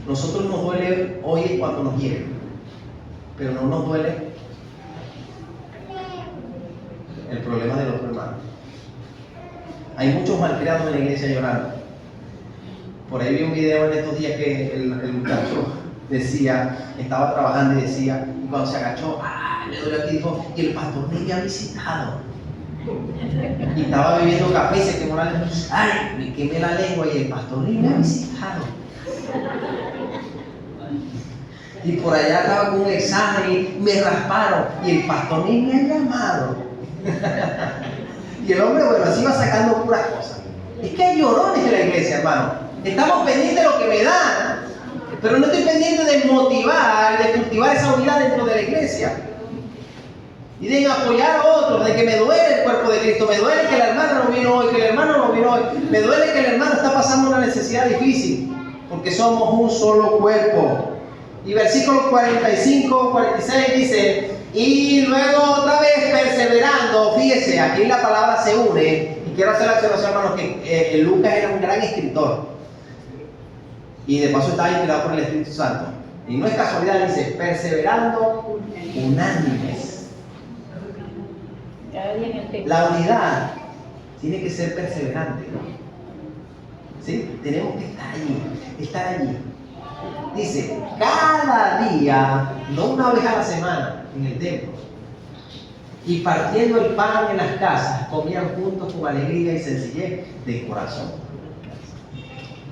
Nosotros nos duele hoy cuando nos hieren, pero no nos duele el problema del otro hermano. Hay muchos malcriados en la iglesia llorando. Por ahí vi un video en estos días que el muchacho decía, estaba trabajando y decía, y cuando se agachó, le dolió aquí, dijo, y el pastor me había visitado. Y estaba bebiendo café y se quemó la lengua. Ay, me quemé la lengua y el pastor me había visitado. Y por allá estaba con un examen y me rasparon y el pastor ni me ha llamado. Y el hombre, bueno, así va sacando puras cosas. Es que hay llorones en la iglesia, hermano. Estamos pendientes de lo que me dan, pero no estoy pendiente de motivar, de cultivar esa unidad dentro de la iglesia. Y de apoyar a otros, de que me duele el cuerpo de Cristo, me duele que la hermana no vino hoy, que el hermano no vino hoy, me duele que el hermano está pasando una necesidad difícil, porque somos un solo cuerpo. Y versículo 45, 46 dice, y luego otra vez perseverando, fíjese, aquí la palabra se une, y quiero hacer la observación, hermanos, que Lucas era un gran escritor, y de paso estaba inspirado por el Espíritu Santo, y no es casualidad, dice, perseverando unánimes. La unidad tiene que ser perseverante, ¿sí? Tenemos que estar allí. Dice, cada día, no una vez a la semana, en el templo, y partiendo el pan en las casas, comían juntos con alegría y sencillez de corazón.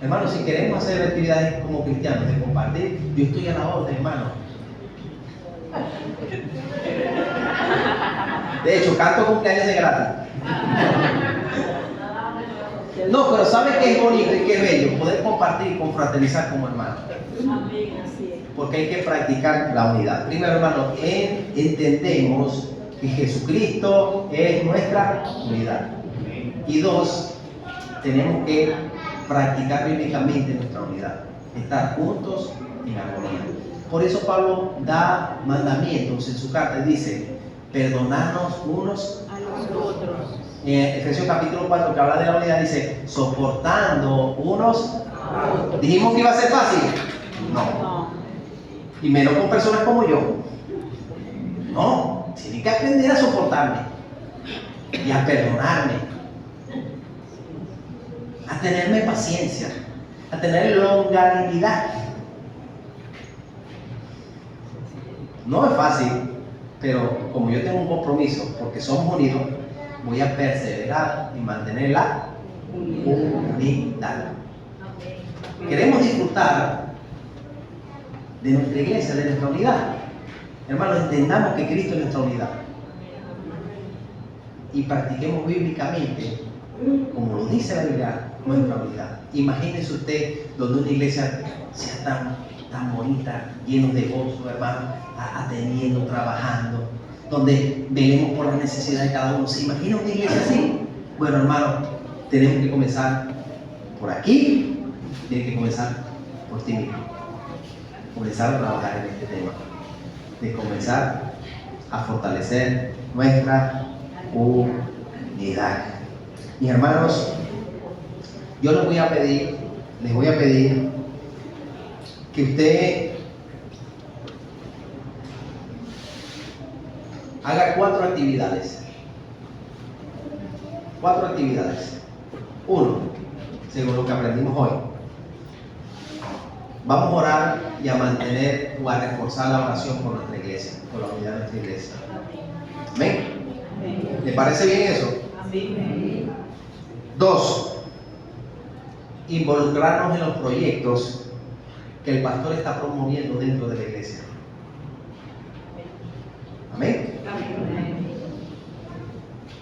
Hermanos, si queremos hacer actividades como cristianos, de compartir, yo estoy a la orden, hermano. De hecho, canto cumpleaños de gratis. No, pero ¿sabe qué es bonito y qué es bello? Poder compartir y confraternizar como hermanos. Porque hay que practicar la unidad. Primero, hermano, entendemos que Jesucristo es nuestra unidad. Y dos, tenemos que practicar bíblicamente nuestra unidad. estar juntos en armonía. Por eso Pablo da mandamientos en su carta y dice, perdonarnos unos A los otros. Efesios capítulo 4, que habla de la unidad, dice, soportando unos. ¿Dijimos que iba a ser fácil? No. No. Y menos con personas como yo. No, tienen que aprender a soportarme y a perdonarme, a tenerme paciencia, a tener longanimidad. No es fácil, pero como yo tengo un compromiso, porque somos unidos, voy a perseverar y mantener la unidad. Queremos disfrutar de nuestra iglesia, de nuestra unidad. Hermanos, entendamos que Cristo es nuestra unidad. Y practiquemos bíblicamente, como lo dice la Biblia, nuestra unidad. Imagínense usted donde una iglesia sea tan bonita, lleno de gozo, hermano, atendiendo, trabajando, donde velemos por las necesidades de cada uno. ¿Se imagina una iglesia así? Bueno, hermano, tenemos que comenzar por aquí, tiene que comenzar por ti mismo. Comenzar a trabajar en este tema, de comenzar a fortalecer nuestra unidad. Mis hermanos, yo les voy a pedir que usted haga 4 actividades. 4 actividades. 1, según lo que aprendimos hoy. Vamos a orar y a mantener o a reforzar la oración por nuestra iglesia, por la unidad de nuestra iglesia. ¿Amén? ¿Le parece bien eso? Amén. 2, involucrarnos en los proyectos que el pastor está promoviendo dentro de la iglesia. Amén.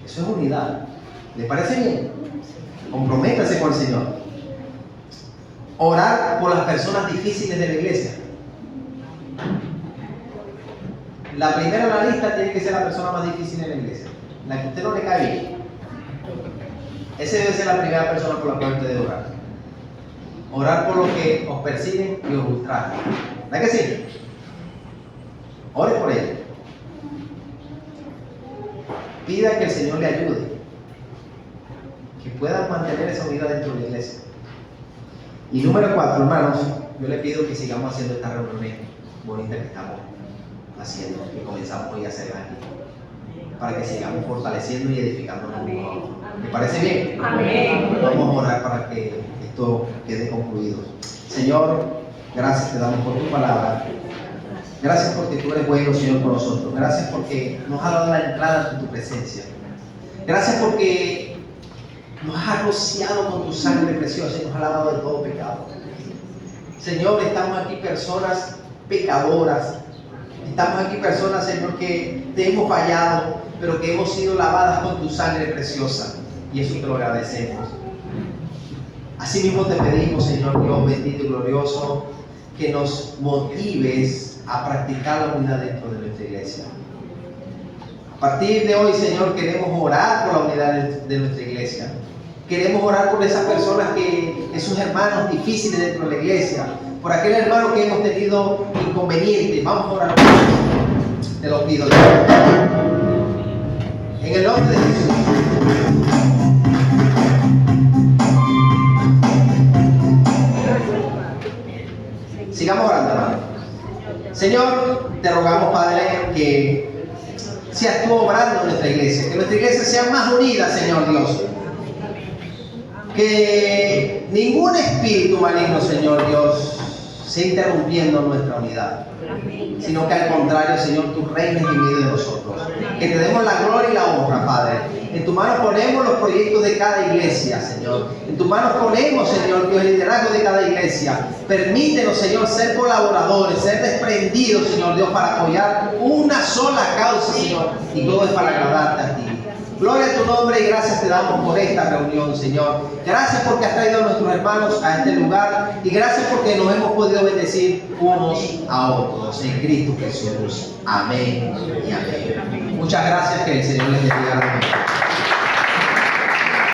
Eso es unidad. ¿Le parece bien? Comprométase con el Señor. Orar por las personas difíciles de la iglesia. La primera en la lista tiene que ser la persona más difícil de la iglesia, la que a usted no le cae bien. Esa debe ser la primera persona por la cual usted debe orar. Orar por los que os persiguen y os ultrajan. ¿Verdad que sí? Ore por ellos. Pida que el Señor le ayude, que puedan mantener esa unidad dentro de la iglesia. Y número 4, hermanos, yo le pido que sigamos haciendo esta reunión bonita que estamos haciendo, que comenzamos hoy a hacer aquí, para que sigamos fortaleciendo y edificándonos uno a otro. ¿Le parece bien? Amén. Vamos a orar para que esto quede concluido. Señor, gracias te damos por tu palabra. Gracias porque tú eres bueno, Señor, con nosotros. Gracias porque nos has dado la entrada en tu presencia. Gracias porque nos has rociado con tu sangre preciosa y nos has lavado de todo pecado. Señor, estamos aquí personas pecadoras. Estamos aquí personas, Señor, que te hemos fallado, pero que hemos sido lavadas con tu sangre preciosa. Y eso te lo agradecemos. Asimismo te pedimos, Señor Dios bendito y glorioso, que nos motives a practicar la unidad dentro de nuestra iglesia. A partir de hoy, Señor, queremos orar por la unidad de nuestra iglesia. Queremos orar por esas personas esos hermanos difíciles dentro de la iglesia, por aquel hermano que hemos tenido inconvenientes. Vamos a orar por ellos. Te lo pido, Dios. En el nombre de Jesús. Sigamos orando, hermano. Señor, te rogamos, Padre, que seas tú obrando en nuestra iglesia, que nuestra iglesia sea más unida, Señor Dios. Que ningún espíritu maligno, Señor Dios, sea interrumpiendo nuestra unidad, sino que al contrario, Señor, tú reines en medio de nosotros. Que te demos la gloria y la honra, Padre. En tu mano ponemos los proyectos de cada iglesia, Señor. En tu mano ponemos, Señor Dios, el liderazgo de cada iglesia. Permítenos, Señor, ser colaboradores, ser desprendidos, Señor Dios, para apoyar una sola causa, Señor. Y todo es para agradarte a ti. Gloria a tu nombre y gracias te damos por esta reunión, Señor. Gracias porque has traído a nuestros hermanos a este lugar y gracias porque nos hemos podido bendecir unos a otros en Cristo Jesús. Amén y amén. Muchas gracias, que el Señor les bendiga.